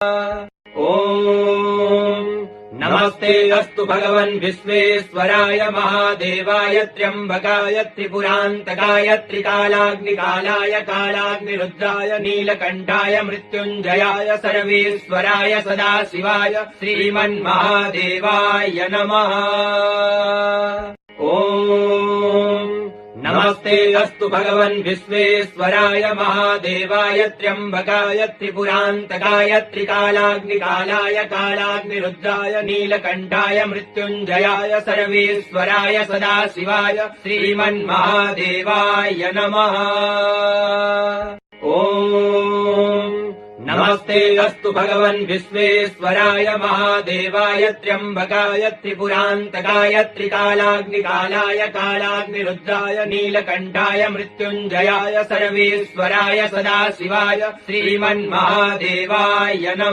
ॐ नमस्ते अस्तु भगवन् विश्वेश्वराय महादेवाय त्र्यम्बकाय त्रिपुरान्तकाय त्रिकालाग्निकालाय कालाग्निरुद्राय नीलकण्ठाय मृत्युञ्जयाय सर्वेश्वराय सदाशिवाय श्रीमन्महादेवाय नमः। ॐ नमस्ते अस्तु भगवन् विश्वेश्वराय महादेवाय त्र्यम्बकाय त्रिपुरान्तकाय त्रिकालाग्निकालाय कालाग्निरुद्राय नीलकण्ठाय मृत्युञ्जयाय सर्वेश्वराय सदाशिवाय श्रीमन्महादेवाय नमः। ॐ नमस्ते अस्तु भगवन् विश्वेश्वराय महादेवाय त्र्यम्बकाय त्रिपुरान्तकाय त्रिकालाग्निकालाय कालाग्निरुद्राय नीलकण्ठाय मृत्युञ्जयाय सर्वेश्वराय सदाशिवाय श्रीमन्महादेवाय नमः।